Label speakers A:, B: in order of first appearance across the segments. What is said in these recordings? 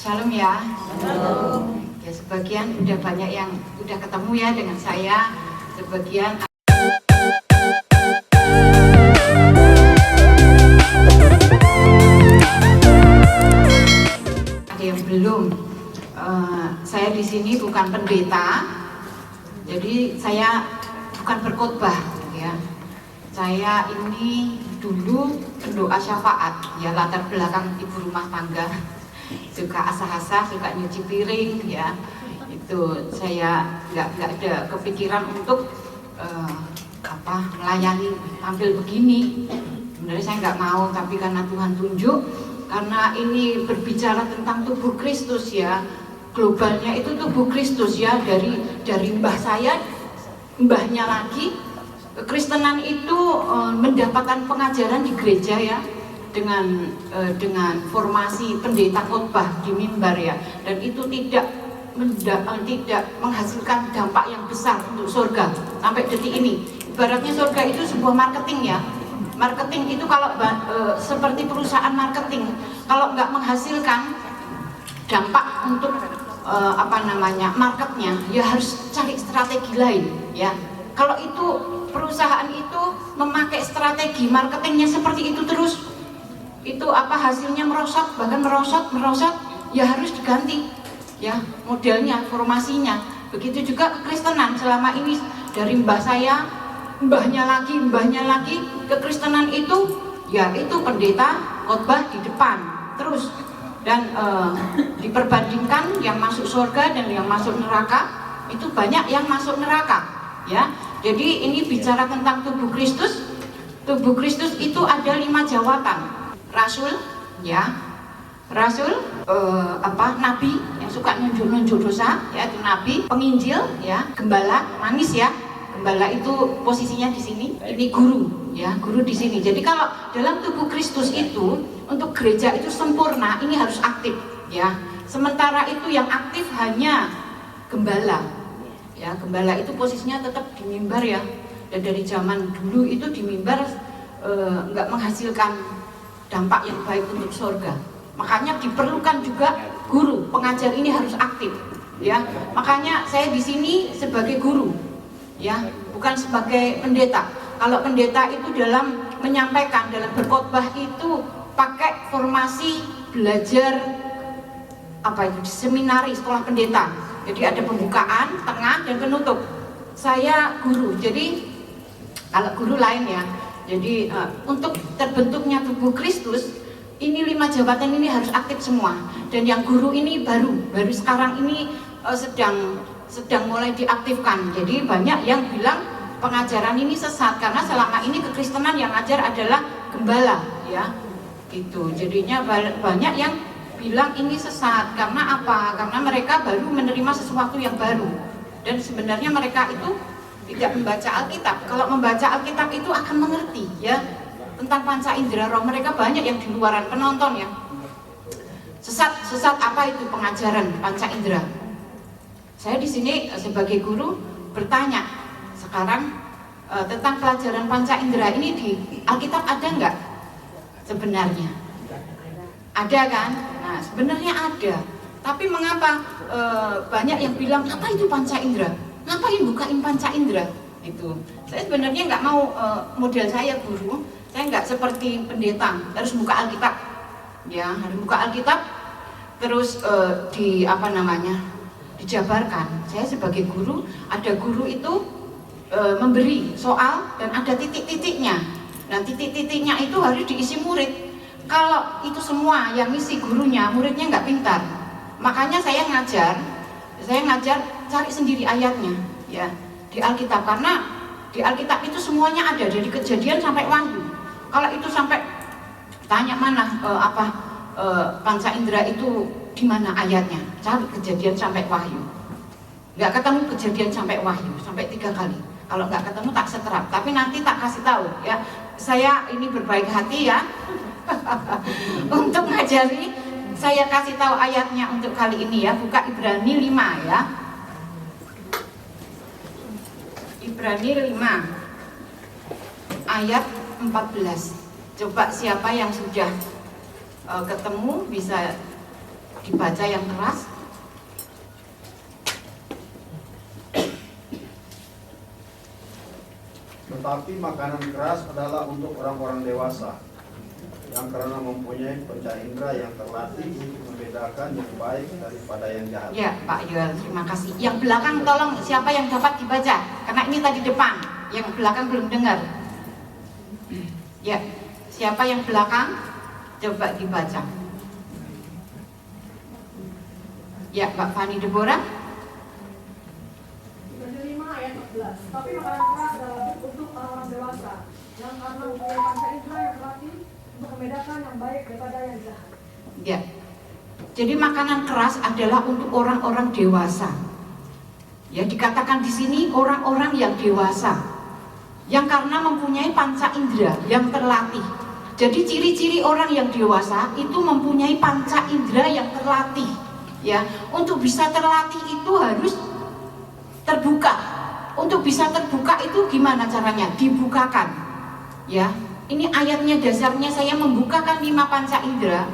A: Shalom ya. Shalom. Ya, sebagian udah banyak yang udah ketemu ya dengan saya, sebagian ada yang belum. Saya di sini bukan pendeta, jadi saya bukan berkhotbah ya. Saya ini dulu pendoa syafaat ya, latar belakang ibu rumah tangga, suka asah-asah, suka nyuci piring ya. Itu saya nggak ada kepikiran untuk melayani tampil begini. Sebenarnya saya nggak mau, tapi karena Tuhan tunjuk, karena ini berbicara tentang tubuh Kristus ya, globalnya itu tubuh Kristus ya, dari mbah saya, mbahnya lagi. Kekristenan itu mendapatkan pengajaran di gereja ya, dengan formasi pendeta khotbah di mimbar ya, dan itu tidak menghasilkan dampak yang besar untuk surga sampai detik ini. Ibaratnya surga itu sebuah marketing ya. Marketing itu kalau seperti perusahaan marketing, kalau nggak menghasilkan dampak untuk marketnya, ya harus cari strategi lain ya. Kalau itu perusahaan itu memakai strategi marketingnya seperti itu terus, itu hasilnya merosot, bahkan merosot ya harus diganti ya modelnya, formasinya. Begitu juga kekristenan selama ini, dari mbah saya, mbahnya lagi, kekristenan itu ya itu pendeta khotbah di depan terus, dan diperbandingkan yang masuk surga dan yang masuk neraka, itu banyak yang masuk neraka ya. Jadi ini bicara tentang tubuh Kristus. Tubuh Kristus itu ada 5 jawatan. Rasul ya, rasul, nabi yang suka nunjuk dosa ya, itu nabi. Penginjil ya, gembala manis ya, gembala itu posisinya di sini. Ini guru ya, guru di sini. Jadi kalau dalam tubuh Kristus itu, untuk gereja itu sempurna, ini harus aktif ya. Sementara itu yang aktif hanya gembala ya. Gembala itu posisinya tetap di mimbar ya, dan dari zaman dulu itu di mimbar nggak menghasilkan dampak yang baik untuk surga. Makanya diperlukan juga guru, pengajar ini harus aktif ya. Makanya saya di sini sebagai guru ya, bukan sebagai pendeta. Kalau pendeta itu dalam menyampaikan, dalam berkhotbah itu pakai formasi belajar di seminari sekolah pendeta. Jadi ada pembukaan, tengah, dan penutup. Saya guru, jadi kalau guru lain ya. Jadi untuk terbentuknya tubuh Kristus, ini 5 jabatan ini harus aktif semua. Dan yang guru ini baru sekarang ini sedang mulai diaktifkan. Jadi banyak yang bilang pengajaran ini sesat, karena selama ini kekristenan yang ngajar adalah gembala ya. Gitu. Jadinya banyak yang bilang ini sesat. Karena apa? Karena mereka baru menerima sesuatu yang baru, dan sebenarnya mereka itu tidak membaca Alkitab. Kalau membaca Alkitab itu akan mengerti ya tentang panca indera roh. Mereka banyak yang di luaran penonton ya. Sesat apa itu pengajaran panca indera? Saya di sini sebagai guru bertanya sekarang tentang pelajaran panca indera ini di Alkitab ada nggak? Sebenarnya ada kan? Nah, sebenarnya ada. Tapi mengapa banyak yang bilang apa itu panca indera? Ngapain bukain panca indera? Itu. Saya sebenarnya nggak mau model saya guru. Saya nggak seperti pendeta harus buka Alkitab. Ya, harus buka Alkitab. Terus dijabarkan. Saya sebagai guru, ada guru itu memberi soal dan ada titik-titiknya. Nah, titik-titiknya itu harus diisi murid. Kalau itu semua yang isi gurunya, muridnya nggak pintar. Makanya saya ngajar cari sendiri ayatnya ya di Alkitab, karena di Alkitab itu semuanya ada, dari Kejadian sampai Wahyu. Kalau itu sampai tanya mana panca indera itu di mana ayatnya, cari Kejadian sampai Wahyu. Nggak ketemu Kejadian sampai Wahyu, sampai 3 kali. Kalau nggak ketemu tak seterap, tapi nanti tak kasih tahu ya. Saya ini berbaik hati ya. Untuk ngajari, saya kasih tahu ayatnya untuk kali ini ya. Buka Ibrani 5 ya. Ibrani 5 ayat 14. Coba siapa yang sudah ketemu bisa dibaca yang keras.
B: Tetapi makanan keras adalah untuk orang-orang dewasa yang karena mempunyai panca indera yang terlatih untuk membedakan yang baik daripada yang jahat.
A: Ya Pak Yoel, terima kasih. Yang belakang tolong siapa yang dapat dibaca, karena ini tadi depan, yang belakang belum dengar. Ya, siapa yang belakang coba dibaca. Ya, Mbak Fani Deborah.
C: Tapi makanan keras adalah untuk orang-orang dewasa yang karena mempunyai panca indera yang terlatih untuk membedakan yang baik daripada yang jahat.
A: Ya. Jadi makanan keras adalah untuk orang-orang dewasa. Ya, dikatakan di sini orang-orang yang dewasa yang karena mempunyai panca indera yang terlatih. Jadi ciri-ciri orang yang dewasa itu mempunyai panca indera yang terlatih. Ya, untuk bisa terlatih itu harus terbuka. Untuk bisa terbuka itu gimana caranya? Dibukakan. Ya, ini ayatnya dasarnya saya membukakan 5 panca indera.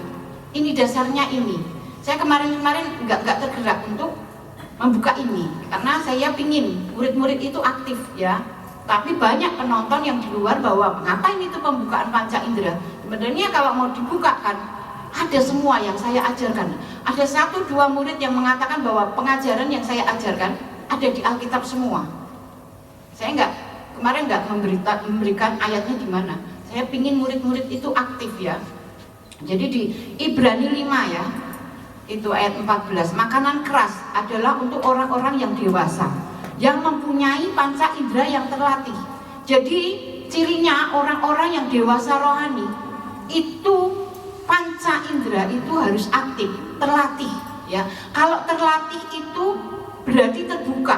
A: Ini dasarnya ini. Saya kemarin-kemarin nggak tergerak untuk membuka ini karena saya pingin murid-murid itu aktif ya. Tapi banyak penonton yang di luar bahwa ngapain itu pembukaan panca indera? Sebenarnya kalau mau dibukakan ada semua yang saya ajarkan. Ada 1-2 murid yang mengatakan bahwa pengajaran yang saya ajarkan ada di Alkitab semua. Saya kemarin nggak memberikan ayatnya di mana. Saya pingin murid-murid itu aktif ya. Jadi di Ibrani 5 ya, itu ayat 14. Makanan keras adalah untuk orang-orang yang dewasa, yang mempunyai panca indera yang terlatih. Jadi cirinya orang-orang yang dewasa rohani itu panca indera itu harus aktif, terlatih ya. Kalau terlatih itu berarti terbuka.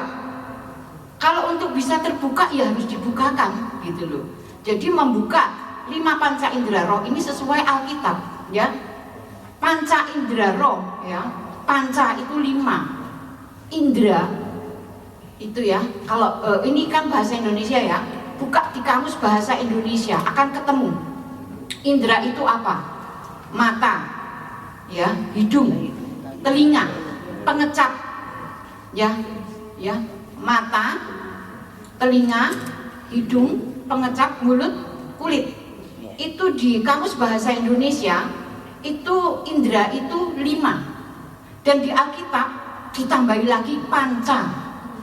A: Kalau untuk bisa terbuka ya harus dibukakan gitu loh. Jadi membuka 5 panca indera roh ini sesuai Alkitab ya. Panca indera roh ya. Panca itu 5. Indera itu ya. Kalau ini kan bahasa Indonesia ya. Buka di kamus bahasa Indonesia akan ketemu. Indera itu apa? Mata ya, hidung, telinga, pengecap ya. Ya. Mata, telinga, hidung, pengecap, mulut, kulit. Itu di kamus bahasa Indonesia itu indera itu 5. Dan di Alkitab ditambahi lagi panca.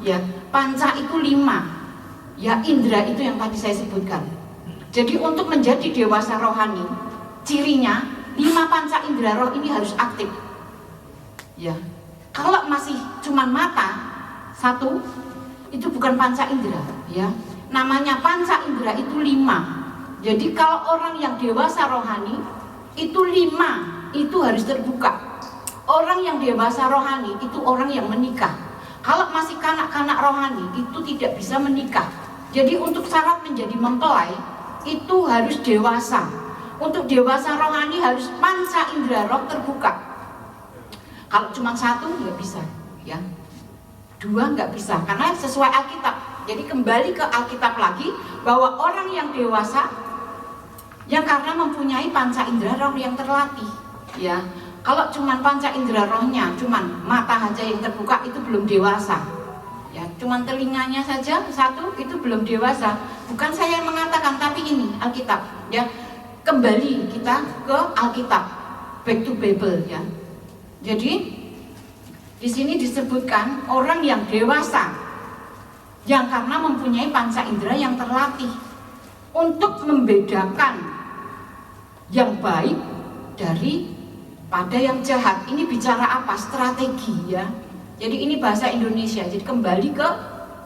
A: Ya, panca itu 5. Ya, indera itu yang tadi saya sebutkan. Jadi untuk menjadi dewasa rohani, cirinya 5 panca indera roh ini harus aktif. Ya. Kalau masih cuma mata 1 itu bukan panca indera ya. Namanya panca indera itu 5. Jadi kalau orang yang dewasa rohani itu 5 itu harus terbuka. Orang yang dewasa rohani itu orang yang menikah. Kalau masih kanak-kanak rohani itu tidak bisa menikah. Jadi untuk syarat menjadi mempelai itu harus dewasa. Untuk dewasa rohani harus panca indera roh terbuka. Kalau cuma 1 nggak bisa ya. 2 nggak bisa karena sesuai Alkitab. Jadi kembali ke Alkitab lagi bahwa orang yang dewasa yang karena mempunyai panca indera roh yang terlatih ya. Kalau cuman panca indera rohnya cuman mata saja yang terbuka itu belum dewasa ya. Cuman telinganya saja 1 itu belum dewasa. Bukan saya yang mengatakan tapi ini Alkitab ya. Kembali kita ke Alkitab, back to Bible ya. Jadi di sini disebutkan orang yang dewasa yang karena mempunyai panca indera yang terlatih untuk membedakan yang baik daripada yang jahat. Ini bicara apa? Strategi ya. Jadi ini bahasa Indonesia. Jadi kembali ke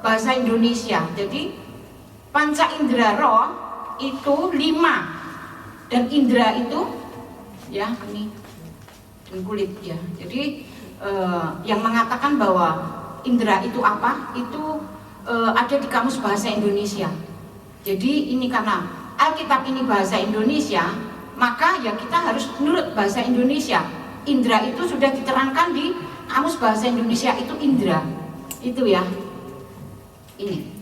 A: bahasa Indonesia. Jadi panca indera roh itu 5 dan indera itu ya ini kulit ya. Jadi yang mengatakan bahwa indera itu apa? Itu ada di kamus bahasa Indonesia. Jadi ini karena Alkitab ini bahasa Indonesia, maka ya kita harus menurut bahasa Indonesia. Indera itu sudah diterangkan di kamus bahasa Indonesia itu indera. Itu ya. Ini.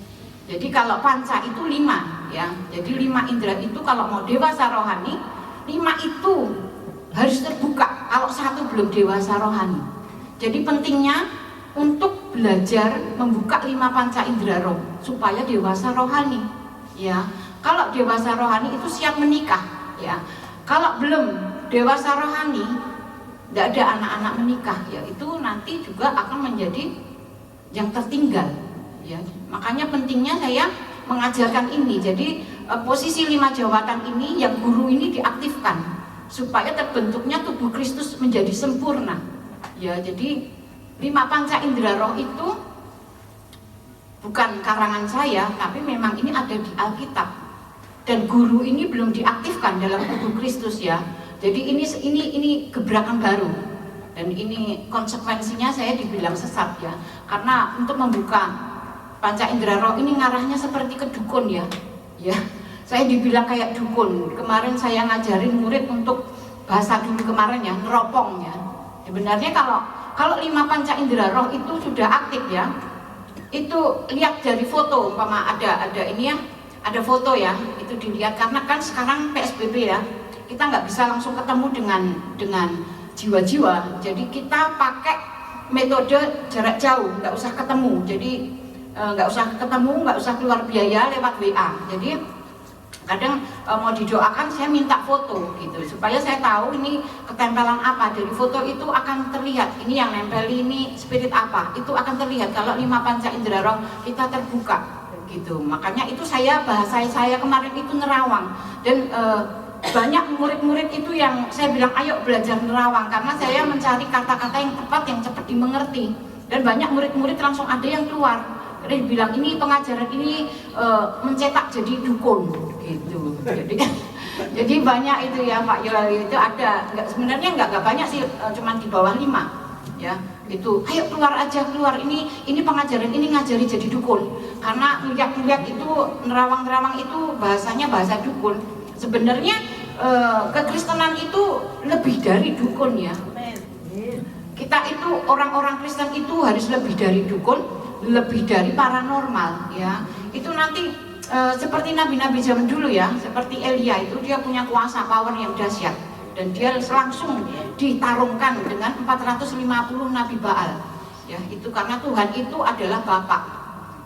A: Jadi kalau panca itu 5 ya. Jadi 5 indera itu kalau mau dewasa rohani, 5 itu harus terbuka kalau satu belum dewasa rohani. Jadi pentingnya untuk belajar membuka 5 panca indera roh supaya dewasa rohani. Ya, kalau dewasa rohani itu siap menikah. Ya, kalau belum dewasa rohani, tidak ada anak-anak menikah. Ya, itu nanti juga akan menjadi yang tertinggal. Ya, makanya pentingnya saya mengajarkan ini. Jadi posisi 5 jawatan ini yang guru ini diaktifkan supaya terbentuknya tubuh Kristus menjadi sempurna. Ya, jadi 5 panca indera roh itu bukan karangan saya, tapi memang ini ada di Alkitab. Dan guru ini belum diaktifkan dalam tubuh Kristus ya. Jadi ini gebrakan baru. Dan ini konsekuensinya saya dibilang sesat ya. Karena untuk membuka panca indera roh ini ngarahnya seperti ke dukun ya. Ya, saya dibilang kayak dukun. Kemarin saya ngajarin murid untuk bahasa dulu kemarin ya, neropong ya. Sebenarnya kalau 5 panca indera roh itu sudah aktif ya, itu lihat dari foto, umpama ada ini ya, ada foto ya, itu dilihat karena kan sekarang PSBB ya, kita nggak bisa langsung ketemu dengan jiwa-jiwa. Jadi kita pakai metode jarak jauh, nggak usah ketemu. Jadi nggak usah ketemu, nggak usah keluar biaya lewat WA. Jadi kadang mau didoakan saya minta foto gitu supaya saya tahu ini ketempelan apa. Dari foto itu akan terlihat ini yang nempel ini spirit apa, itu akan terlihat kalau 5 panca indera roh kita terbuka gitu. Makanya itu bahasa saya kemarin itu nerawang. Dan banyak murid-murid itu yang saya bilang ayo belajar nerawang karena saya mencari kata-kata yang tepat, yang cepat dimengerti. Dan banyak murid-murid langsung ada yang keluar. Dia bilang ini pengajaran ini mencetak jadi dukun gitu. Jadi banyak itu ya Pak Yoli, itu ada. Sebenarnya nggak banyak sih, cuma di bawah 5 ya. Itu ayo keluar aja, keluar, ini pengajaran ini ngajari jadi dukun. Karena lihat itu nerawang itu bahasanya bahasa dukun. Sebenarnya kekristenan itu lebih dari dukun ya. Kita itu orang-orang Kristen itu harus lebih dari dukun, lebih dari paranormal ya. Itu nanti seperti nabi-nabi zaman dulu ya, seperti Elia itu dia punya kuasa power yang dahsyat dan dia langsung ditarungkan dengan 450 nabi Baal ya. Itu karena Tuhan itu adalah Bapak.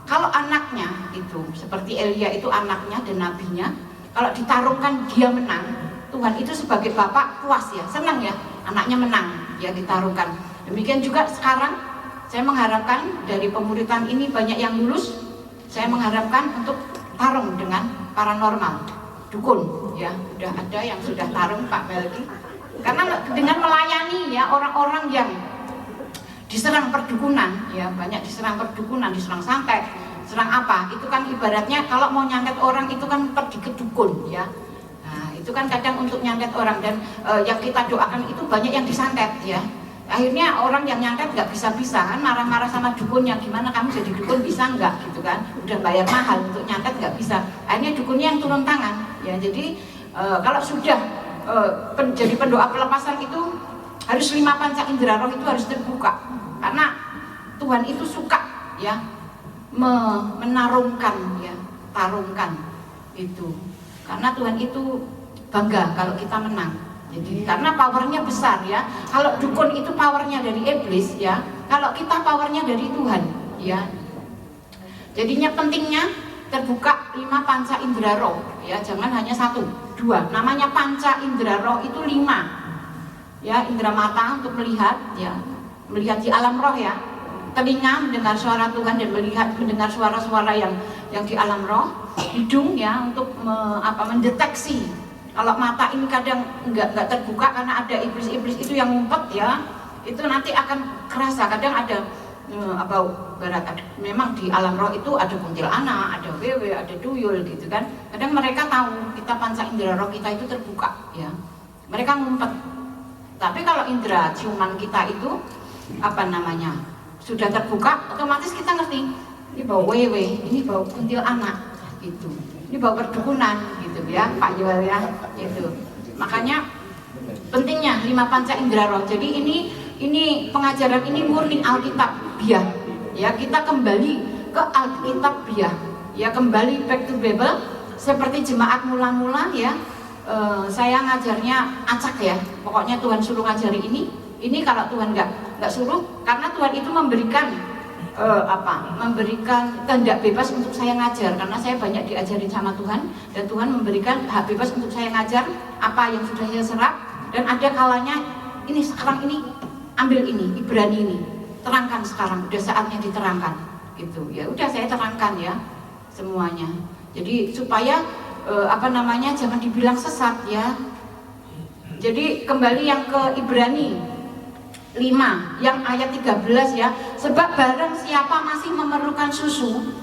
A: Kalau anaknya itu seperti Elia itu anaknya dan nabinya, kalau ditarungkan dia menang, Tuhan itu sebagai Bapak puas ya, senang ya anaknya menang ya, ditarungkan. Demikian juga sekarang saya mengharapkan dari pemuritan ini banyak yang lulus. Saya mengharapkan untuk tarung dengan paranormal, dukun ya. Sudah ada yang sudah tarung Pak Melki. Karena dengan melayani ya orang-orang yang diserang perdukunan ya, banyak diserang perdukunan, diserang santet, serang apa, itu kan ibaratnya kalau mau nyantet orang itu kan pergi ke dukun ya. Nah itu kan kadang untuk nyantet orang, dan yang kita doakan itu banyak yang disantet ya. Akhirnya orang yang nyantet nggak bisa-bisa kan, marah-marah sama dukunnya, gimana kamu jadi dukun bisa nggak gitu kan, udah bayar mahal untuk nyantet nggak bisa. Akhirnya dukunnya yang turun tangan ya. Jadi kalau sudah jadi pendoa pelepasan itu harus 5 panca indera roh itu harus terbuka, karena Tuhan itu suka ya menarungkan ya, tarungkan itu, karena Tuhan itu bangga kalau kita menang. Jadi karena powernya besar ya. Kalau dukun itu powernya dari iblis ya, kalau kita powernya dari Tuhan ya. Jadinya pentingnya terbuka 5 panca indera roh ya, jangan hanya 1, 2. Namanya panca indera roh itu 5 ya. Indera mata untuk melihat ya, melihat di alam roh ya. Telinga mendengar suara Tuhan dan mendengar suara-suara yang di alam roh. Hidung ya untuk mendeteksi. Kalau mata ini kadang nggak terbuka karena ada iblis-iblis itu yang ngumpet ya, itu nanti akan kerasa. Kadang ada barat, memang di alam roh itu ada kuntilanak, ada wewe, ada tuyul gitu kan. Kadang mereka tahu kita panca indera roh kita itu terbuka ya, mereka ngumpet. Tapi kalau indera ciuman kita itu sudah terbuka, otomatis kita ngerti ini bau wewe, ini bau kuntilanak gitu, ini bau perdukunan gitu ya Pak Yuel ya itu. Makanya pentingnya 5 panca indera roh. Jadi ini pengajaran ini murni Alkitabiah ya. Kita kembali ke Alkitabiah ya, kembali back to Bible seperti jemaat mula-mula ya. saya ngajarnya acak ya, pokoknya Tuhan suruh ngajari ini kalau Tuhan nggak suruh, karena Tuhan itu memberikan memberikan kehendak bebas untuk saya ngajar, karena saya banyak diajarin sama Tuhan, dan Tuhan memberikan hak bebas untuk saya ngajar apa yang sudah saya serap. Dan ada kalanya ini sekarang ini ambil ini Ibrani ini, terangkan sekarang, udah saatnya diterangkan gitu ya. Udah saya terangkan ya semuanya, jadi supaya jangan dibilang sesat ya. Jadi kembali yang ke Ibrani 5 yang ayat 13 ya, sebab barang siapa masih memerlukan susu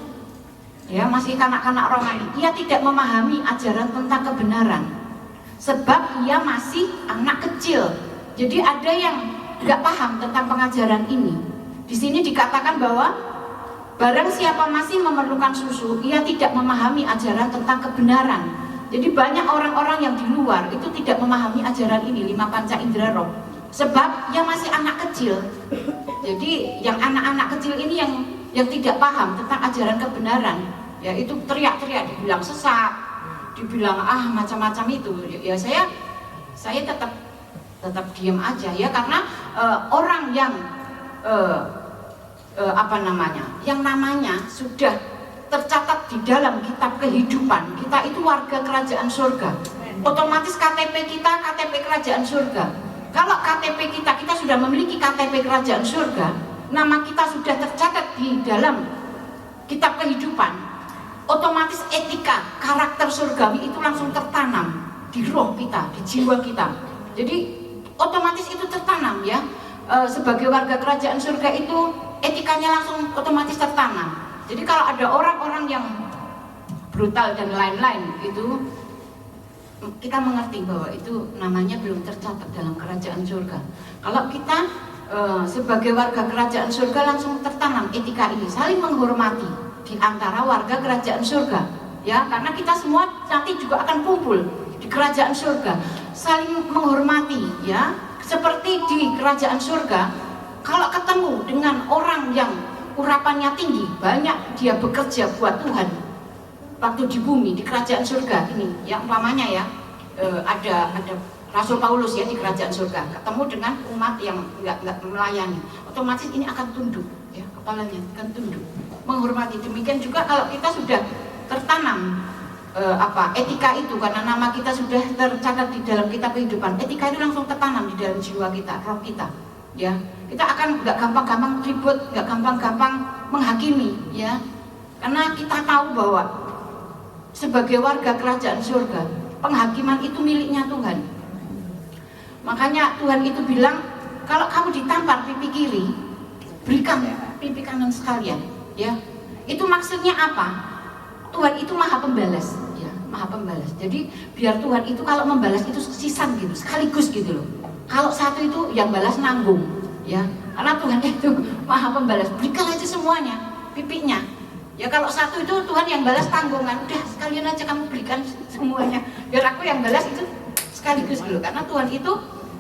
A: ya, masih kanak-kanak rohani, ia tidak memahami ajaran tentang kebenaran sebab ia masih anak kecil. Jadi ada yang nggak paham tentang pengajaran ini. Di sini dikatakan bahwa barang siapa masih memerlukan susu, ia tidak memahami ajaran tentang kebenaran. Jadi banyak orang-orang yang di luar itu tidak memahami ajaran ini, 5 panca indera roh, sebab ia masih anak kecil. Jadi yang anak-anak kecil ini yang tidak paham tentang ajaran kebenaran, ya itu teriak-teriak, dibilang sesat, dibilang macam-macam itu. Ya saya tetap diam aja ya, karena orang yang yang namanya sudah tercatat di dalam kitab kehidupan, kita itu warga kerajaan surga. Otomatis KTP kita KTP kerajaan surga. Kalau KTP kita sudah memiliki KTP kerajaan surga, nama kita sudah tercatat di dalam kitab kehidupan, otomatis etika, karakter surgawi itu langsung tertanam di roh kita, di jiwa kita. Jadi otomatis itu tertanam ya. Sebagai warga kerajaan surga itu etikanya langsung otomatis tertanam. Jadi kalau ada orang-orang yang brutal dan lain-lain itu, kita mengerti bahwa itu namanya belum tercatat dalam kerajaan surga. Kalau kita sebagai warga kerajaan surga langsung tertanam etika ini, saling menghormati di antara warga kerajaan surga ya, karena kita semua nanti juga akan kumpul di kerajaan surga, saling menghormati ya. Seperti di kerajaan surga, kalau ketemu dengan orang yang urapannya tinggi, banyak dia bekerja buat Tuhan waktu di bumi, di kerajaan surga ini ya, umpamanya ya, ada Rasul Paulus ya di kerajaan surga, ketemu dengan umat yang nggak melayani, otomatis ini akan tunduk ya, kepalanya akan tunduk, menghormati. Demikian juga kalau kita sudah tertanam etika itu, karena nama kita sudah tercatat di dalam kitab kehidupan, etika itu langsung tertanam di dalam jiwa kita, roh kita ya. Kita akan nggak gampang-gampang ribut, nggak gampang-gampang menghakimi ya, karena kita tahu bahwa sebagai warga kerajaan surga, penghakiman itu miliknya Tuhan. Makanya Tuhan itu bilang, kalau kamu ditampar pipi kiri, berikan pipi kanan sekalian ya. Itu maksudnya apa? Tuhan itu maha pembalas ya, maha pembalas. Jadi biar Tuhan itu kalau membalas itu sisan gitu, sekaligus gitu loh. Kalau satu itu yang balas nanggung ya, karena Tuhan itu maha pembalas, berikan aja semuanya pipinya ya. Kalau satu itu Tuhan yang balas tanggungan, udah sekalian aja kamu berikan semuanya, biar aku yang balas itu sekaligus gitu. Karena Tuhan itu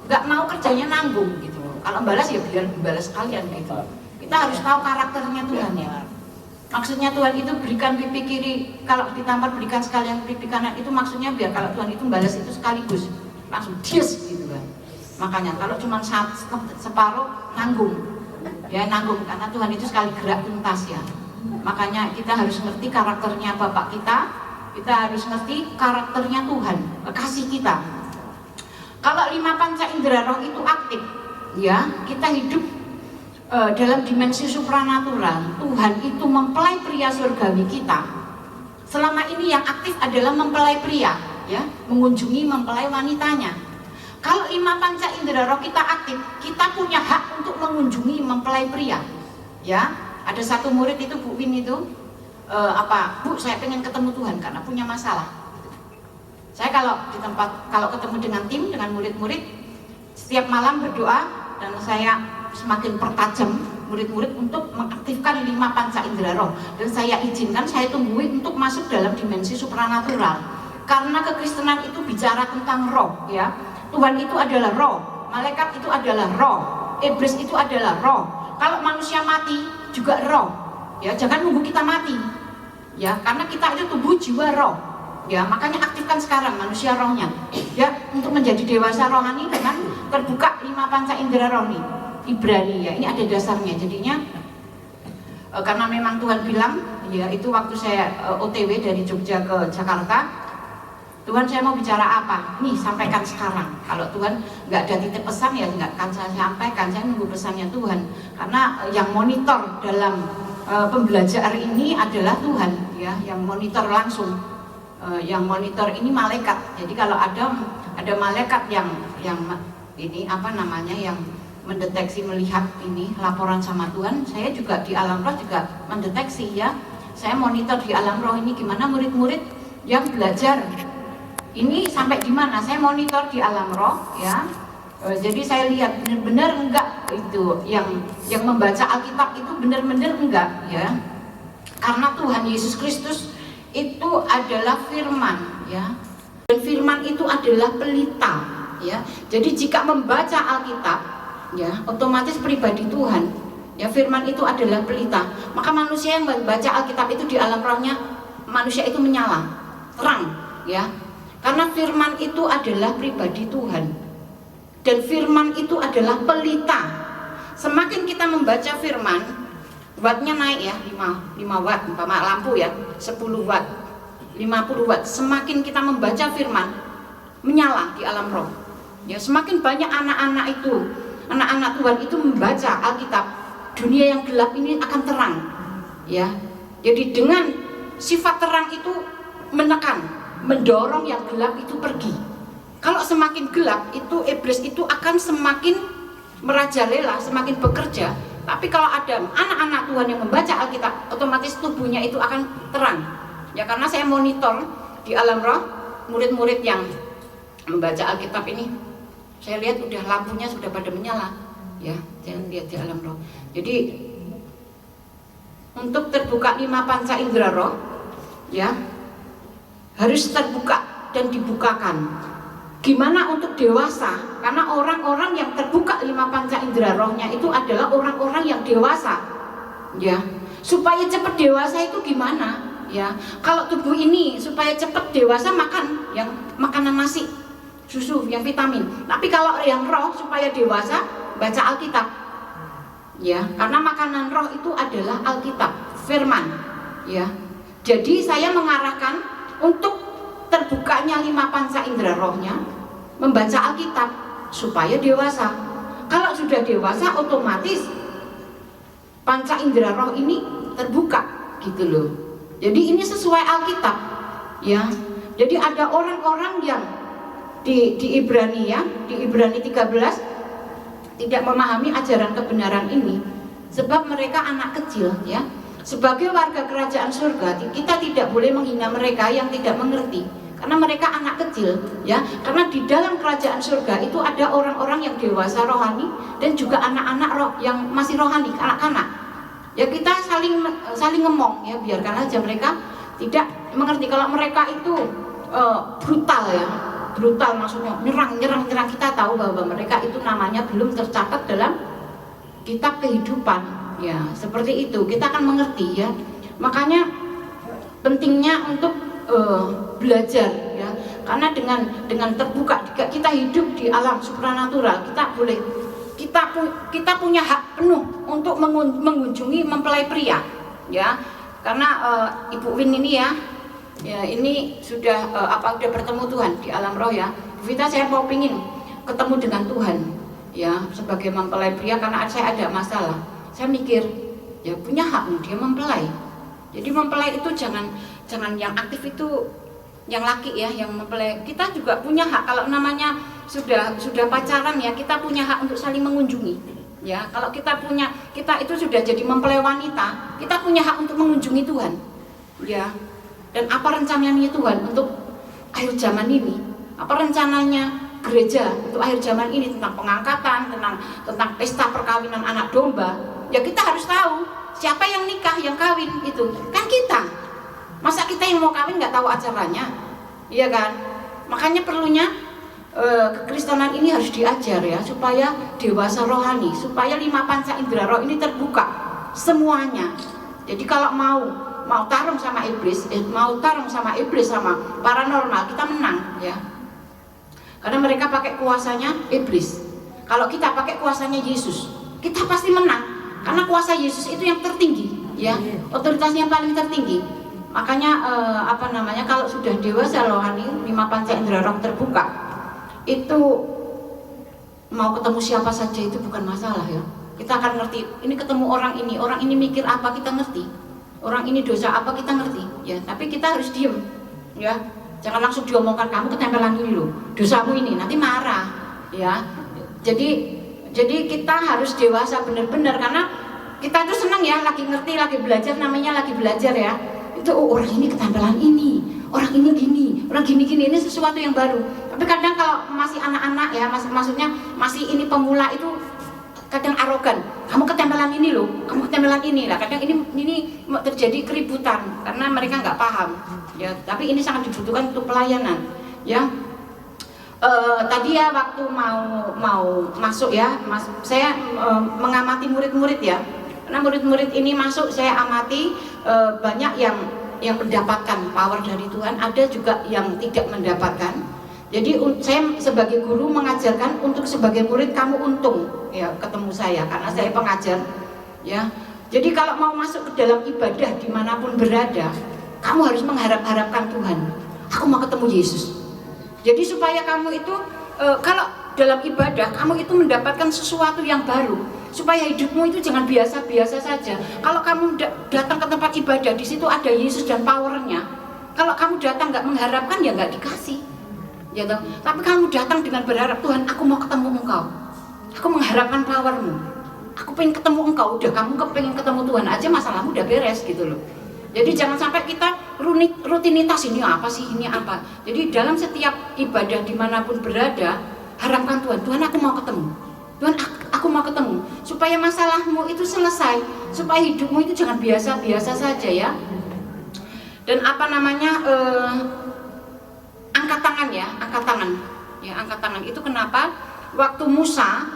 A: nggak mau kerjanya nanggung gitu. Kalau balas ya biar balas sekalian gitu. Kita harus tahu karakternya Tuhan ya. Maksudnya Tuhan itu berikan pipi kiri, kalau ditampar berikan sekalian pipi kanan, itu maksudnya biar kalau Tuhan itu balas itu sekaligus, langsung dies gitu kan. Makanya kalau cuma separuh nanggung ya, nanggung, karena Tuhan itu sekali gerak tuntas ya. Makanya kita harus ngerti karakternya Bapak kita harus ngerti karakternya Tuhan, kasih kita. Kalau 5 panca indera roh itu aktif ya, kita hidup dalam dimensi supranatural. Tuhan itu mempelai pria surgawi kita. Selama ini yang aktif adalah mempelai pria ya, mengunjungi mempelai wanitanya. Kalau 5 panca indera roh kita aktif, kita punya hak untuk mengunjungi mempelai pria ya. Ada satu murid itu, Bu Win itu, Bu saya pengen ketemu Tuhan karena punya masalah. Saya kalau ketemu dengan tim, dengan murid-murid, setiap malam berdoa, dan saya semakin pertajam murid-murid untuk mengaktifkan 5 panca indera roh, dan saya izinkan, saya tungguin untuk masuk dalam dimensi supranatural. Karena kekristenan itu bicara tentang roh ya. Tuhan itu adalah roh, malaikat itu adalah roh, iblis itu adalah roh. Kalau manusia mati juga roh ya, jangan nunggu kita mati ya, karena kita itu tubuh jiwa roh ya. Makanya aktifkan sekarang manusia rohnya. untuk menjadi dewasa rohani dengan terbuka 5 panca indera rohani. Ibrani ya, ini ada dasarnya. Jadinya karena memang Tuhan bilang, ya itu waktu saya OTW dari Jogja ke Jakarta, Tuhan saya mau bicara apa? Nih sampaikan sekarang. Kalau Tuhan nggak ada titip pesan ya nggak akan saya sampaikan. Saya nunggu pesannya Tuhan. Karena yang monitor dalam pembelajaran ini adalah Tuhan, ya, yang monitor langsung. Yang monitor ini malaikat. Jadi kalau ada malaikat yang ini apa namanya yang mendeteksi melihat ini laporan sama Tuhan, saya juga di alam roh juga mendeteksi ya. Saya monitor di alam roh ini gimana murid-murid yang belajar ini sampai di mana. Saya monitor di alam roh ya. Jadi saya lihat benar-benar enggak itu yang membaca Alkitab itu benar-benar enggak ya. Karena Tuhan Yesus Kristus itu adalah firman ya. Dan firman itu adalah pelita ya. Jadi jika membaca Alkitab ya, otomatis pribadi Tuhan. Ya, firman itu adalah pelita. Maka manusia yang membaca Alkitab itu di alam rohnya, manusia itu menyala, terang, ya. Karena firman itu adalah pribadi Tuhan. Dan firman itu adalah pelita. Semakin kita membaca firman, wattnya naik ya, 5 watt, umpama lampu ya, 10 watt, 50 watt. Semakin kita membaca firman, menyala di alam roh. Ya, semakin banyak anak-anak Tuhan itu membaca Alkitab, dunia yang gelap ini akan terang ya. Jadi dengan sifat terang itu menekan, mendorong yang gelap itu pergi. Kalau semakin gelap itu iblis itu akan semakin merajalela, semakin bekerja. Tapi kalau ada anak-anak Tuhan yang membaca Alkitab, otomatis tubuhnya itu akan terang ya. Karena saya monitor di alam roh murid-murid yang membaca Alkitab ini, saya lihat udah lampunya sudah pada menyala ya, jangan lihat di alam roh. Jadi untuk terbuka 5 panca indera roh ya harus terbuka dan dibukakan. Gimana untuk dewasa? Karena orang-orang yang terbuka 5 panca indera rohnya itu adalah orang-orang yang dewasa ya. Supaya cepat dewasa itu gimana ya? Kalau tubuh ini supaya cepat dewasa makan yang makanan nasi, susu, yang vitamin. Tapi kalau yang roh supaya dewasa baca Alkitab ya, karena makanan roh itu adalah Alkitab, firman ya. Jadi saya mengarahkan untuk terbukanya 5 panca indera rohnya membaca Alkitab supaya dewasa. Kalau sudah dewasa otomatis panca indera roh ini terbuka gitu loh. Jadi ini sesuai Alkitab ya. Jadi ada orang-orang yang di Ibrani ya, di Ibrani 13 tidak memahami ajaran kebenaran ini, sebab mereka anak kecil ya. Sebagai warga kerajaan surga, kita tidak boleh menghina mereka yang tidak mengerti, karena mereka anak kecil ya. Karena di dalam kerajaan surga itu ada orang-orang yang dewasa rohani dan juga anak-anak roh yang masih rohani, anak-anak. Ya kita saling ngomong ya, biarkan aja mereka tidak mengerti. Kalau mereka itu brutal ya, brutal maksudnya nyerang kita tahu bahwa mereka itu namanya belum tercatat dalam kitab kehidupan ya. Seperti itu kita akan mengerti ya. Makanya pentingnya untuk belajar ya. Karena dengan terbuka kita hidup di alam supranatural, kita punya hak penuh untuk mengunjungi mempelai pria ya. Karena Ibu Win ini ya, ini sudah udah bertemu Tuhan di alam roh ya. Vita, saya mau pingin ketemu dengan Tuhan ya sebagai mempelai pria, karena saya ada masalah. Saya mikir ya punya hak dia mempelai. Jadi mempelai itu jangan yang aktif itu yang laki ya, yang mempelai. Kita juga punya hak kalau namanya sudah pacaran ya, kita punya hak untuk saling mengunjungi. Ya, kalau kita itu sudah jadi mempelai wanita, kita punya hak untuk mengunjungi Tuhan. Ya. Dan apa rencananya Tuhan untuk akhir zaman ini? Apa rencananya gereja untuk akhir zaman ini, tentang pengangkatan, tentang pesta perkawinan anak domba? Ya kita harus tahu siapa yang nikah, yang kawin itu kan kita. Masa kita yang mau kawin nggak tahu acaranya? Iya kan? Makanya perlunya kekristenan ini harus diajar ya, supaya dewasa rohani, supaya 5 panca indera roh ini terbuka semuanya. Jadi kalau mau tarung sama iblis sama paranormal, kita menang ya. Karena mereka pakai kuasanya iblis. Kalau kita pakai kuasanya Yesus, kita pasti menang. Karena kuasa Yesus itu yang tertinggi, ya, otoritasnya paling tertinggi. Makanya kalau sudah dewasa rohani, 5 panca indera roh terbuka, itu mau ketemu siapa saja itu bukan masalah ya. Kita akan ngerti. Ini ketemu orang ini mikir apa kita ngerti. Orang ini dosa apa kita ngerti, ya. Tapi kita harus diem, ya. Jangan langsung diomongkan, kamu ketempelan ini loh, dosamu ini, nanti marah, ya. Jadi kita harus dewasa benar-benar, karena kita tuh senang ya, lagi ngerti, lagi belajar, namanya lagi belajar ya. Itu orang ini ketempelan ini, orang ini gini, orang gini-gini, ini sesuatu yang baru. Tapi kadang kalau masih anak-anak ya, maksudnya masih ini pemula itu kadang arogan. Kamu ketempelan ini loh, kamu ketempelan ini lah. Kadang ini terjadi keributan karena mereka nggak paham. Ya, tapi ini sangat dibutuhkan untuk pelayanan. Ya, tadi ya waktu mau masuk ya, saya mengamati murid-murid ya. Karena murid-murid ini masuk, saya amati banyak yang mendapatkan power dari Tuhan, ada juga yang tidak mendapatkan. Jadi saya sebagai guru mengajarkan untuk sebagai murid kamu untung ya ketemu saya, karena saya pengajar ya. Jadi kalau mau masuk ke dalam ibadah dimanapun berada, kamu harus mengharap-harapkan Tuhan. Aku mau ketemu Yesus. Jadi supaya kamu itu kalau dalam ibadah kamu itu mendapatkan sesuatu yang baru, supaya hidupmu itu jangan biasa-biasa saja. Kalau kamu datang ke tempat ibadah, di situ ada Yesus dan powernya. Kalau kamu datang nggak mengharapkan ya nggak dikasih, ya toh. Tapi kamu datang dengan berharap, Tuhan, aku mau ketemu Engkau. Aku mengharapkan powermu. Aku pengen ketemu Engkau. Udah kamu pengen ketemu Tuhan aja, masalahmu udah beres gitu loh. Jadi jangan sampai kita rutinitas, ini apa sih, ini apa. Jadi dalam setiap ibadah dimanapun berada, harapkan Tuhan, Tuhan aku mau ketemu. Tuhan aku mau ketemu. Supaya masalahmu itu selesai. Supaya hidupmu itu jangan biasa-biasa saja ya. Dan angkat tangan ya, angkat tangan. Ya, angkat tangan itu kenapa? Waktu Musa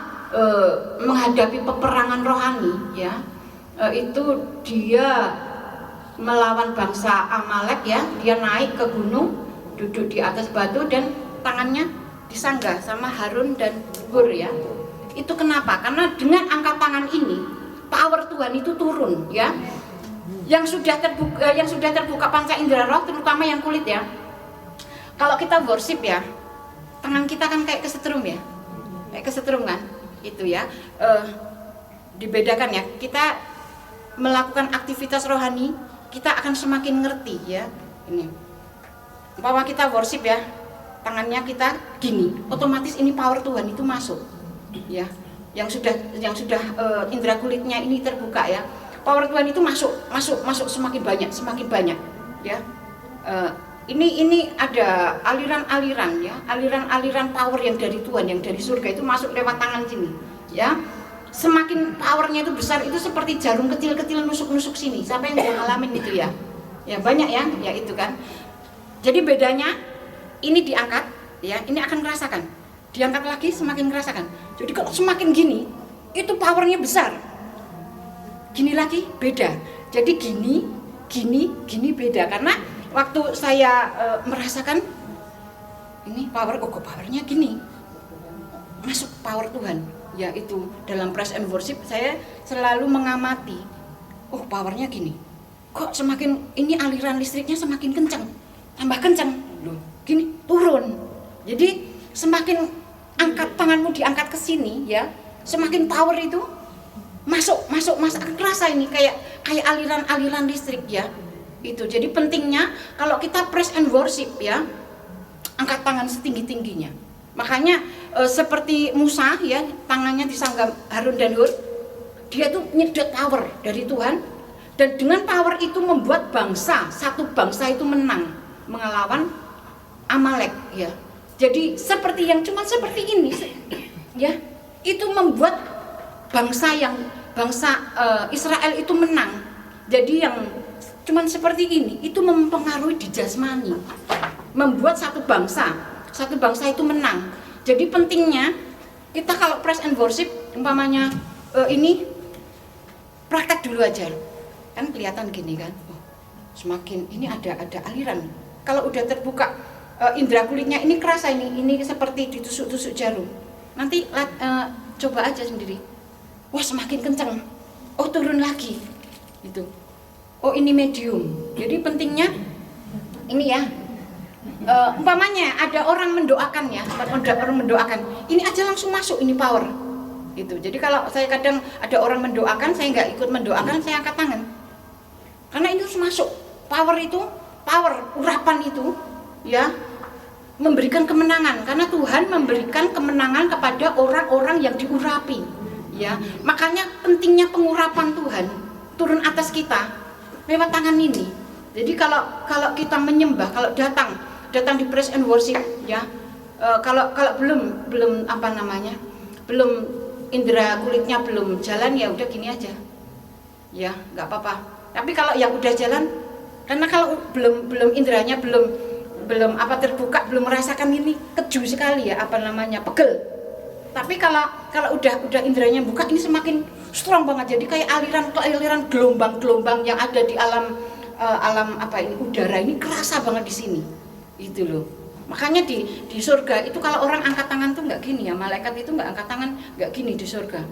A: menghadapi peperangan rohani ya, itu dia melawan bangsa Amalek ya, dia naik ke gunung, duduk di atas batu dan tangannya disanggah sama Harun dan Hur ya. Itu kenapa? Karena dengan angkat tangan ini power Tuhan itu turun ya. Yang sudah terbuka panca indera roh, terutama yang kulit ya. Kalau kita worship ya, tangan kita kan kayak kesetrum ya, kayak kesetrum kan, itu ya. Dibedakan ya. Kita melakukan aktivitas rohani, kita akan semakin ngerti ya. Ini, bahwa kita worship ya, tangannya kita gini, otomatis ini power Tuhan itu masuk, ya. Yang sudah indera kulitnya ini terbuka ya, power Tuhan itu masuk semakin banyak, ya. Ini ada aliran-aliran ya, aliran-aliran power yang dari Tuhan, yang dari surga itu masuk lewat tangan sini, ya. Semakin powernya itu besar, itu seperti jarum kecil-kecil nusuk-nusuk sini. Siapa yang udah ngalamin itu ya? Ya banyak ya itu kan. Jadi bedanya ini diangkat, ya, ini akan merasakan. Diangkat lagi semakin merasakan. Jadi kalau semakin gini, itu powernya besar. Gini lagi beda. Jadi gini beda. Karena waktu saya merasakan ini power, kok powernya gini, masuk power Tuhan. Ya itu dalam praise and worship saya selalu mengamati, oh powernya gini, kok semakin ini aliran listriknya semakin kencang, tambah kencang, loh, gini turun. Jadi semakin angkat tanganmu diangkat ke sini ya, semakin power itu masuk akan kerasa ini kayak aliran listrik ya. Itu jadi pentingnya kalau kita praise and worship ya, angkat tangan setinggi-tingginya. Makanya seperti Musa ya, tangannya disanggah Harun dan Hur, dia tuh nyedot power dari Tuhan, dan dengan power itu membuat satu bangsa itu menang melawan Amalek ya. Jadi cuma seperti ini ya, itu membuat bangsa Israel itu menang. Jadi yang cuman seperti ini itu mempengaruhi di jasmani, membuat satu bangsa itu menang. Jadi pentingnya kita kalau praise and worship umpamanya ini praktek dulu aja, kan kelihatan gini kan, oh, semakin ini ada aliran. Kalau udah terbuka indera kulitnya ini kerasa, ini seperti ditusuk-tusuk jarum. Nanti coba aja sendiri. Wah, semakin kencang. Oh, turun lagi. Gitu. Oh, ini medium. Jadi pentingnya ini ya. Umpamanya ada orang mendoakan ya, orang mendoakan. Ini aja langsung masuk, ini power. Gitu. Jadi kalau saya kadang ada orang mendoakan, saya nggak ikut mendoakan, saya angkat tangan. Karena ini harus masuk. Power itu, urapan itu ya memberikan kemenangan, karena Tuhan memberikan kemenangan kepada orang-orang yang diurapi ya. Makanya pentingnya pengurapan Tuhan turun atas kita lewat tangan ini. Jadi kalau kita menyembah, kalau datang di praise and worship ya, kalau belum apa namanya, belum indera kulitnya belum jalan, ya udah gini aja ya, nggak apa-apa. Tapi kalau yang udah jalan, karena kalau belum inderanya belum apa terbuka, belum merasakan, ini keju sekali ya, apa namanya, pegel. Tapi kalau udah inderanya buka, ini semakin strong banget. Jadi kayak aliran gelombang-gelombang yang ada di alam apa ini, udara ini kerasa banget di sini. Gitu loh. Makanya di surga itu kalau orang angkat tangan tuh nggak gini ya, malaikat itu nggak angkat tangan, nggak gini di surga.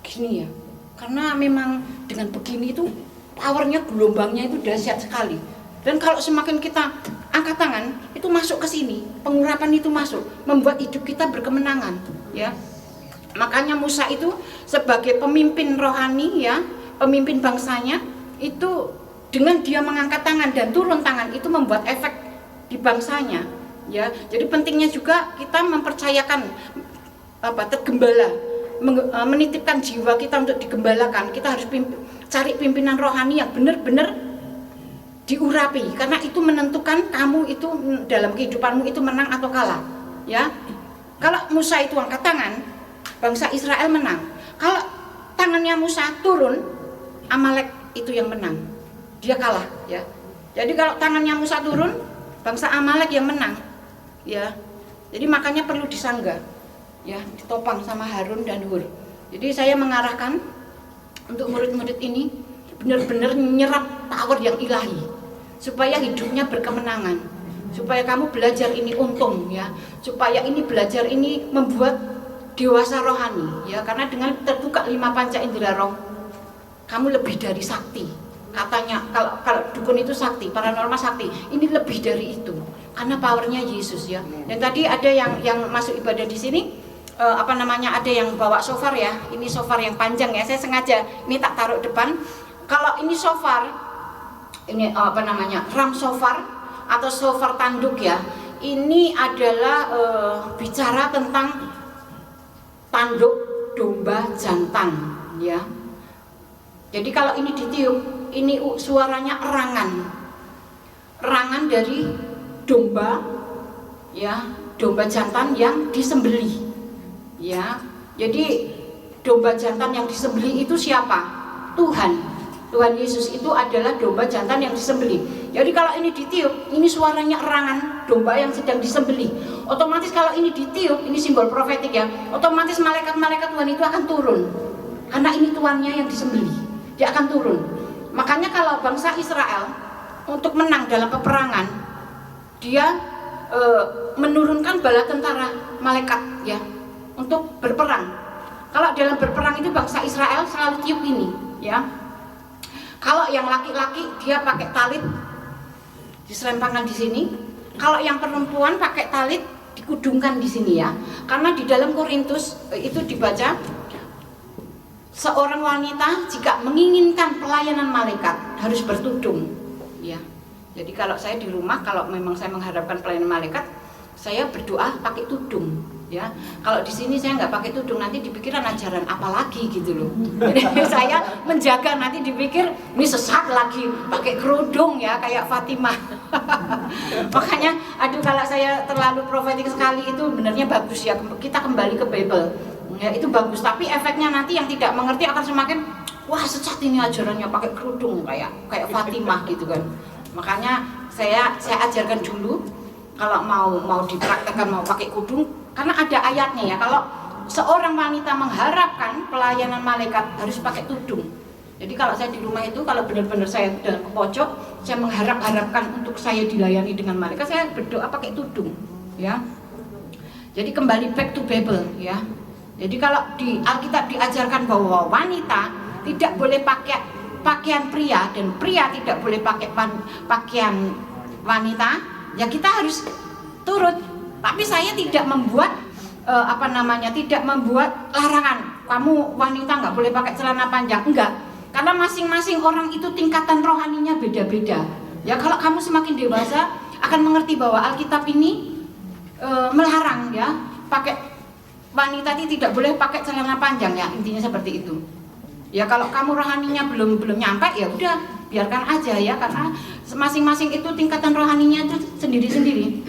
A: Gini ya. Karena memang dengan begini itu powernya, gelombangnya itu dahsyat sekali. Dan kalau semakin kita angkat tangan, itu masuk ke sini, pengurapan itu masuk, membuat hidup kita berkemenangan, ya. Makanya Musa itu sebagai pemimpin rohani, ya, pemimpin bangsanya, itu dengan dia mengangkat tangan dan turun tangan itu membuat efek di bangsanya, ya. Jadi pentingnya juga kita mempercayakan tergembala, menitipkan jiwa kita untuk digembalakan. Kita harus cari pimpinan rohani yang benar-benar diurapi, karena itu menentukan kamu itu dalam kehidupanmu itu menang atau kalah, ya. Kalau Musa itu angkat tangan, bangsa Israel menang. Kalau tangannya Musa turun, Amalek itu yang menang, dia kalah, ya. Jadi kalau tangannya Musa turun, bangsa Amalek yang menang, ya. Jadi makanya perlu disangga, ya, ditopang sama Harun dan Hur. Jadi saya mengarahkan untuk murid-murid ini benar-benar menyerap power yang ilahi, supaya hidupnya berkemenangan, supaya kamu belajar ini untung, ya, supaya ini belajar ini membuat dewasa rohani, ya. Karena dengan terbuka 5 panca indera roh, kamu lebih dari sakti. Katanya kalau dukun itu sakti, paranormal sakti, ini lebih dari itu, karena powernya Yesus, ya. Dan tadi ada yang masuk ibadah di sini, ada yang bawa shofar, ya. Ini shofar yang panjang, ya. Saya sengaja ini tak taruh depan. Kalau ini shofar, ini ram shofar atau shofar tanduk, ya. Ini adalah bicara tentang tanduk domba jantan, ya. Jadi kalau ini ditiup, ini suaranya erangan dari domba, ya, domba jantan yang disembelih, ya. Jadi domba jantan yang disembelih itu siapa? Tuhan Yesus itu adalah domba jantan yang disembelih. Jadi kalau ini ditiup, ini suaranya erangan domba yang sedang disembelih. Otomatis kalau ini ditiup, ini simbol profetik, ya. Otomatis malaikat-malaikat Tuhan itu akan turun. Karena ini tuannya yang disembelih, dia akan turun. Makanya kalau bangsa Israel untuk menang dalam peperangan, dia menurunkan bala tentara malaikat, ya, untuk berperang. Kalau dalam berperang itu bangsa Israel selalu tiup ini, ya. Kalau yang laki-laki dia pakai talit diselempangkan di sini. Kalau yang perempuan pakai talit dikudungkan di sini, ya. Karena di dalam Korintus itu dibaca, seorang wanita jika menginginkan pelayanan malaikat harus bertudung, ya. Jadi kalau saya di rumah, kalau memang saya mengharapkan pelayanan malaikat, saya berdoa pakai tudung, ya. Kalau di sini saya nggak pakai tudung, nanti dipikiran ajaran apa lagi, gitu loh. Jadi saya menjaga, nanti dipikir ini sesat lagi, pakai kerudung, ya, kayak Fatimah. Makanya, kalau saya terlalu profetik sekali itu benernya bagus, ya, kita kembali ke Bible, ya, itu bagus. Tapi efeknya nanti yang tidak mengerti akan semakin, wah, sesat ini ajarannya pakai kerudung, kayak Fatimah, gitu kan. Makanya saya ajarkan dulu. Kalau mau dipraktekkan, mau pakai kudung, karena ada ayatnya, ya. Kalau seorang wanita mengharapkan pelayanan malaikat harus pakai tudung, Jadi kalau saya di rumah itu, kalau benar-benar saya dalam ke pojok, saya mengharapkan untuk saya dilayani dengan malaikat, saya berdoa pakai tudung, ya. Jadi kembali back to Bible, ya. Jadi kalau di Alkitab diajarkan bahwa wanita tidak boleh pakai pakaian pria dan pria tidak boleh pakai pakaian wanita, ya kita harus turut. Tapi saya tidak membuat tidak membuat larangan. Kamu wanita nggak boleh pakai celana panjang, enggak. Karena masing-masing orang itu tingkatan rohaninya beda-beda. Ya kalau kamu semakin dewasa akan mengerti bahwa Alkitab ini melarang ya pakai wanita tidak boleh pakai celana panjang ya, intinya seperti itu. Ya kalau kamu rohaninya belum nyampe ya udah biarkan aja ya, karena masing-masing itu tingkatan rohaninya itu sendiri-sendiri.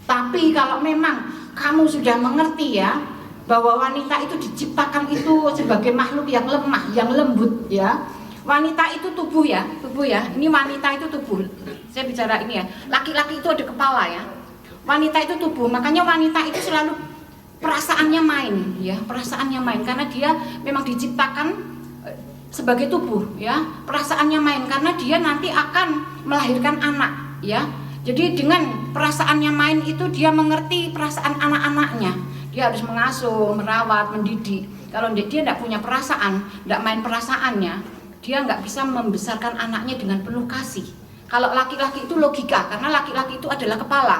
A: Tapi kalau memang kamu sudah mengerti ya bahwa wanita itu diciptakan itu sebagai makhluk yang lemah, yang lembut ya. Wanita itu tubuh ya. Ini wanita itu tubuh. Saya bicara ini ya. Laki-laki itu ada kepala ya. Wanita itu tubuh, makanya wanita itu selalu perasaannya main ya, perasaannya main karena dia memang diciptakan sebagai tubuh ya. Perasaannya main karena dia nanti akan melahirkan anak ya. Jadi dengan perasaannya main itu dia mengerti perasaan anak-anaknya. Dia harus mengasuh, merawat, mendidik. Kalau dia tidak punya perasaan, tidak main perasaannya, dia nggak bisa membesarkan anaknya dengan penuh kasih. Kalau laki-laki itu logika, karena laki-laki itu adalah kepala.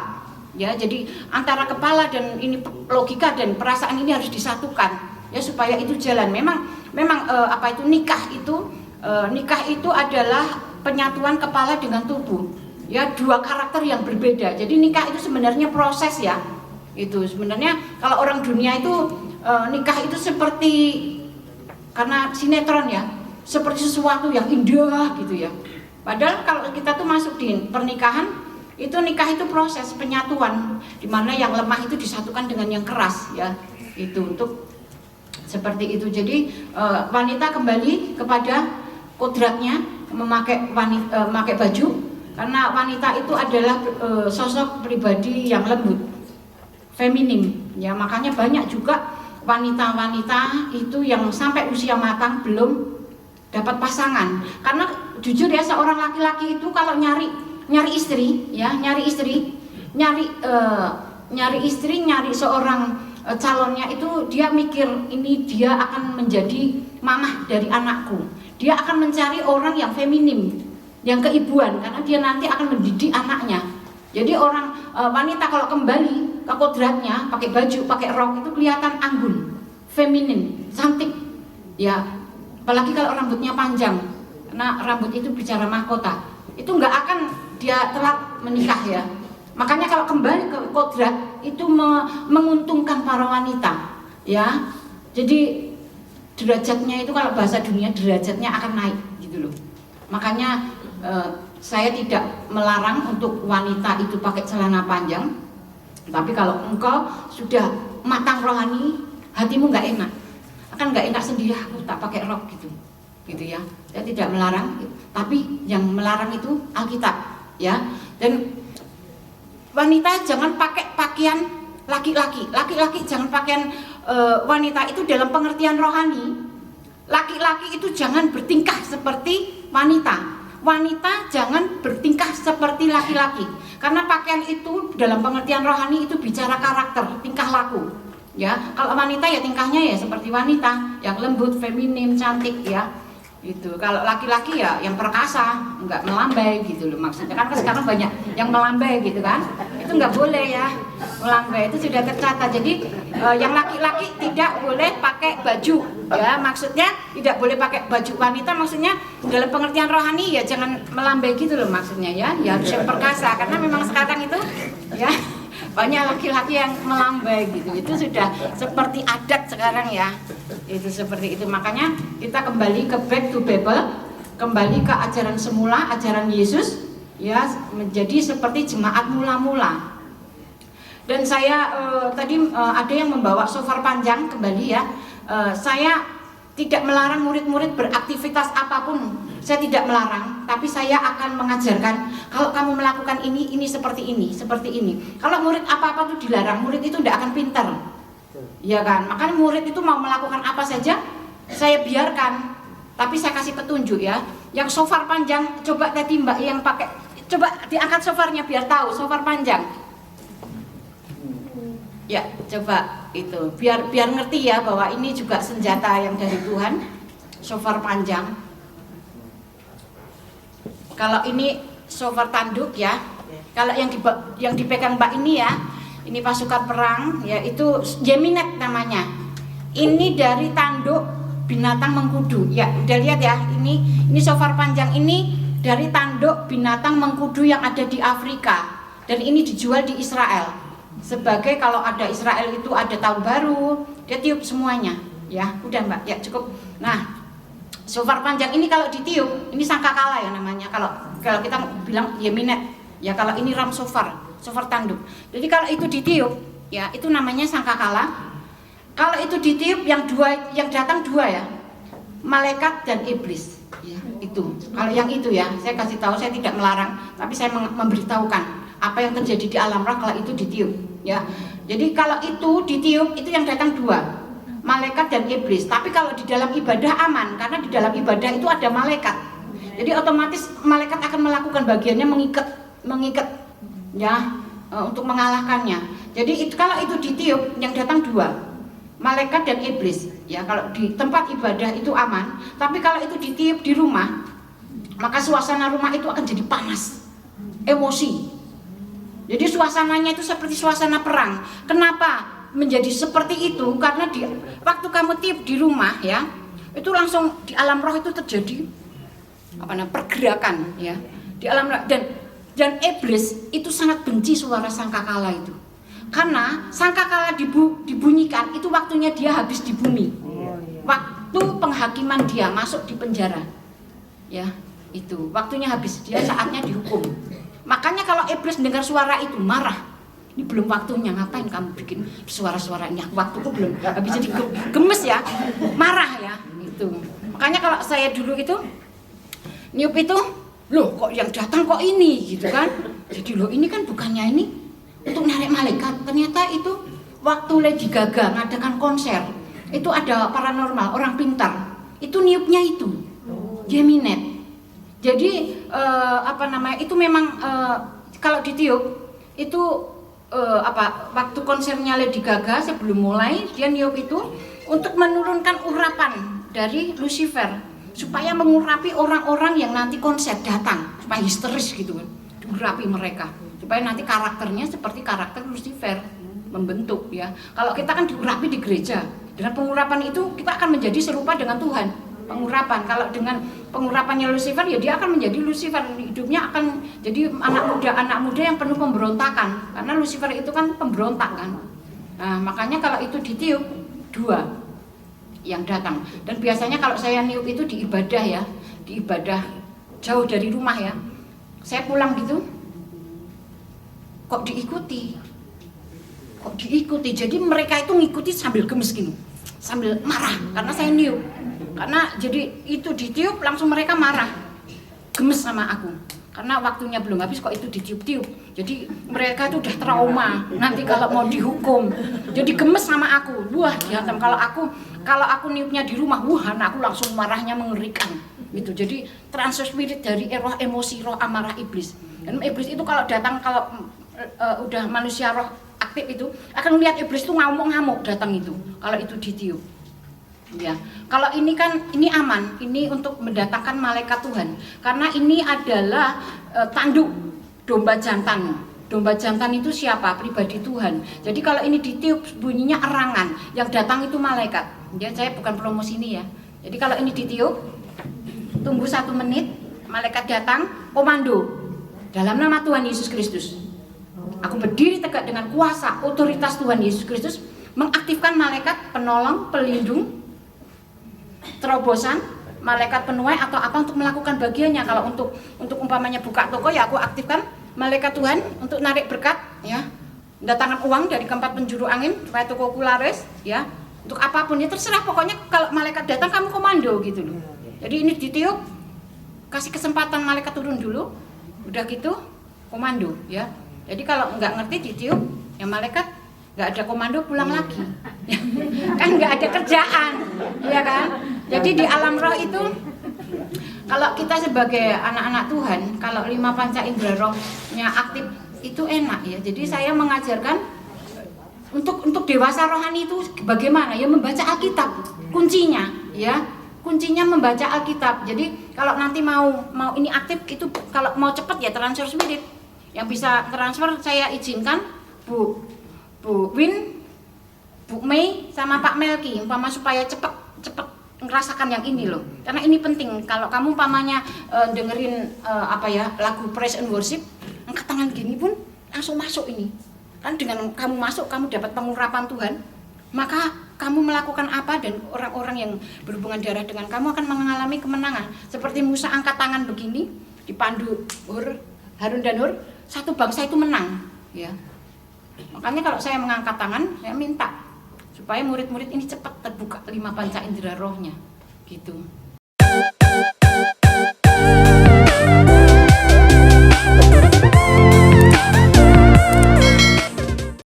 A: Ya, jadi antara kepala dan ini logika dan perasaan ini harus disatukan ya supaya itu jalan. Memang nikah itu adalah penyatuan kepala dengan tubuh. Ya, dua karakter yang berbeda. Jadi nikah itu sebenarnya proses ya. Itu sebenarnya kalau orang dunia itu nikah itu seperti karena sinetron ya, seperti sesuatu yang indah gitu ya. Padahal kalau kita tuh masuk di pernikahan itu nikah itu proses penyatuan di mana yang lemah itu disatukan dengan yang keras ya. Itu untuk seperti itu. Jadi wanita kembali kepada kodratnya memakai baju karena wanita itu adalah sosok pribadi yang lembut, feminim ya. Makanya banyak juga wanita-wanita itu yang sampai usia matang belum dapat pasangan. Karena jujur ya, seorang laki-laki itu kalau nyari istri ya, nyari seorang calonnya itu dia mikir ini dia akan menjadi mamah dari anakku. Dia akan mencari orang yang feminim, yang keibuan, karena dia nanti akan mendidik anaknya. Jadi orang wanita kalau kembali ke kodratnya, pakai baju, pakai rok itu kelihatan anggun, feminin, cantik. Ya, apalagi kalau rambutnya panjang. Karena rambut itu bicara mahkota. Itu nggak akan dia telat menikah ya. Makanya kalau kembali ke kodrat itu menguntungkan para wanita ya. Jadi derajatnya itu kalau bahasa dunia derajatnya akan naik gitu loh. Makanya saya tidak melarang untuk wanita itu pakai celana panjang. Tapi kalau engkau sudah matang rohani, hatimu nggak enak, akan nggak enak sendiri, aku tak pakai rok gitu ya. Saya tidak melarang, tapi yang melarang itu Alkitab ya. Dan wanita jangan pakai pakaian laki-laki. Laki-laki jangan pakaian wanita itu dalam pengertian rohani. Laki-laki itu jangan bertingkah seperti wanita. Wanita jangan bertingkah seperti laki-laki. Karena pakaian itu dalam pengertian rohani itu bicara karakter, tingkah laku. Ya, kalau wanita ya tingkahnya ya seperti wanita, yang lembut, feminim, cantik ya. Itu kalau laki-laki ya yang perkasa, nggak melambai gitu loh maksudnya. Kan sekarang banyak yang melambai gitu kan, itu nggak boleh ya, melambai itu sudah tercatat. Jadi yang laki-laki tidak boleh pakai baju ya, maksudnya tidak boleh pakai baju wanita, maksudnya dalam pengertian rohani ya jangan melambai gitu loh maksudnya ya, ya harus yang perkasa. Karena memang sekarang itu ya banyak laki-laki yang melambai gitu, itu sudah seperti adat sekarang ya. Itu seperti itu. Makanya kita kembali ke back to Bible, kembali ke ajaran semula, ajaran Yesus ya, menjadi seperti jemaat mula-mula. Dan saya tadi ada yang membawa shofar panjang kembali ya. Saya tidak melarang murid-murid beraktivitas apapun, saya tidak melarang, tapi saya akan mengajarkan kalau kamu melakukan ini seperti ini, seperti ini. Kalau murid apa-apa itu dilarang, murid itu tidak akan pintar. Ya kan, makanya murid itu mau melakukan apa saja saya biarkan Tapi saya kasih petunjuk ya. Yang shofar panjang, coba tadi Mbak yang pakai, coba diangkat shofarnya biar tahu shofar panjang. Ya, coba itu biar ngerti ya bahwa ini juga senjata yang dari Tuhan, shofar panjang. Kalau ini shofar tanduk ya. Kalau yang dipegang Mbak ini ya, ini pasukan perang, ya itu Yeminet namanya. Ini dari tanduk binatang mengkudu. Ya, udah lihat ya. Ini shofar panjang ini dari tanduk binatang mengkudu yang ada di Afrika. Dan ini dijual di Israel. Sebagai kalau ada Israel itu ada tahun baru, dia tiup semuanya. Ya, udah Mbak, ya cukup. Nah, shofar panjang ini kalau ditiup, ini sangkakala ya namanya. Kalau kita bilang Yeminet, ya kalau ini ram shofar tanduk. Jadi kalau itu ditiup, ya itu namanya sangkakala. Kalau itu ditiup yang datang dua ya, malaikat dan iblis. Ya, itu. Kalau yang itu ya, saya kasih tahu, saya tidak melarang, tapi saya memberitahukan apa yang terjadi di alam roh kalau itu ditiup. Ya, jadi kalau itu ditiup, itu yang datang dua, malaikat dan iblis. Tapi kalau di dalam ibadah aman, karena di dalam ibadah itu ada malaikat. Jadi otomatis malaikat akan melakukan bagiannya mengikat, ya, untuk mengalahkannya. Jadi kalau itu ditiup, yang datang dua, malaikat dan iblis. Ya, kalau di tempat ibadah itu aman, tapi kalau itu ditiup di rumah, maka suasana rumah itu akan jadi panas, emosi. Jadi suasananya itu seperti suasana perang. Kenapa menjadi seperti itu? Karena waktu kamu tiup di rumah ya, itu langsung di alam roh itu terjadi pergerakan ya di alam roh. Dan iblis itu sangat benci suara sangkakala itu. Karena sangkakala dibunyikan itu waktunya dia habis di bumi. Waktu penghakiman dia masuk di penjara. Ya, itu waktunya habis, dia saatnya dihukum. Makanya kalau iblis dengar suara itu marah. Ini belum waktunya, ngapain kamu bikin suara-suaranya? Waktuku belum habis, jadi gemes ya, marah ya. Itu. Makanya kalau saya dulu itu niup itu, loh kok yang datang kok ini gitu kan. Jadi loh ini kan bukannya ini untuk narik malaikat, ternyata itu waktu Lady Gaga ngadakan konser, itu ada paranormal, orang pintar, itu niupnya itu Yeminet. Jadi itu memang kalau ditiup itu waktu konsernya Lady Gaga sebelum mulai dia niup itu untuk menurunkan urapan dari Lucifer supaya mengurapi orang-orang yang nanti konser datang supaya histeris gitu kan, diurapi mereka supaya nanti karakternya seperti karakter Lucifer membentuk ya. Kalau kita kan diurapi di gereja, dengan pengurapan itu kita akan menjadi serupa dengan Tuhan. Pengurapan, kalau dengan pengurapannya Lucifer ya dia akan menjadi Lucifer, hidupnya akan jadi anak muda yang penuh pemberontakan, karena Lucifer itu kan pemberontak kan. Nah, makanya kalau itu ditiup dua yang datang. Dan biasanya kalau saya niup itu di ibadah ya, di ibadah jauh dari rumah ya, saya pulang gitu kok diikuti, jadi mereka itu ngikuti sambil gemes gini, sambil marah karena saya niup. Karena jadi itu ditiup langsung mereka marah, gemes sama aku karena waktunya belum habis kok itu ditiup-tiup. Jadi mereka itu udah trauma nanti kalau mau dihukum, jadi gemes sama aku. Wah dihantam. Kalau aku niupnya di rumah, wah anakku langsung marahnya mengerikan gitu. Jadi transfer spirit dari roh emosi, roh amarah iblis. Dan iblis itu kalau datang, kalau udah manusia roh aktif itu akan melihat iblis itu ngamuk-ngamuk datang itu kalau itu ditiup. Ya, kalau ini kan ini aman, ini untuk mendatangkan malaikat Tuhan. Karena ini adalah tanduk domba jantan. Domba jantan itu siapa? Pribadi Tuhan. Jadi kalau ini ditiup bunyinya erangan, yang datang itu malaikat. Ya, saya bukan promosi ini ya. Jadi kalau ini ditiup, tunggu 1 menit, malaikat datang, komando. Dalam nama Tuhan Yesus Kristus. Aku berdiri tegak dengan kuasa otoritas Tuhan Yesus Kristus, mengaktifkan malaikat penolong, pelindung, terobosan, malaikat penuai atau apa untuk melakukan bagiannya. Kalau untuk umpamanya buka toko ya aku aktifkan malaikat Tuhan untuk narik berkat ya, mendatangkan uang dari keempat penjuru angin supaya tokoku laris ya, untuk apapun ya terserah, pokoknya kalau malaikat datang kamu komando gitu loh. Jadi ini ditiup, kasih kesempatan malaikat turun dulu, udah gitu komando ya. Jadi kalau nggak ngerti ditiup ya malaikat nggak ada komando, pulang lagi kan nggak ada kerjaan ya kan. Jadi di alam roh itu, kalau kita sebagai anak-anak Tuhan, kalau 5 panca indera rohnya aktif itu enak ya. Jadi saya mengajarkan untuk dewasa rohani itu bagaimana ya, membaca Alkitab kuncinya ya. Kuncinya membaca Alkitab. Jadi kalau nanti mau ini aktif itu, kalau mau cepat ya transfer spirit. Yang bisa transfer saya izinkan Bu Win, Bu Mei sama Pak Melki, umpama supaya cepat ngerasakan yang ini loh. Karena ini penting. Kalau kamu umpamanya dengerin lagu praise and worship, angkat tangan gini pun langsung masuk ini. Kan dengan kamu masuk, kamu dapat pengurapan Tuhan. Maka kamu melakukan apa dan orang-orang yang berhubungan darah dengan kamu akan mengalami kemenangan. Seperti Musa angkat tangan begini, dipandu Harun dan Hur, satu bangsa itu menang ya. Makanya kalau saya mengangkat tangan, saya minta supaya murid-murid ini cepat terbuka 5 panca indera rohnya gitu.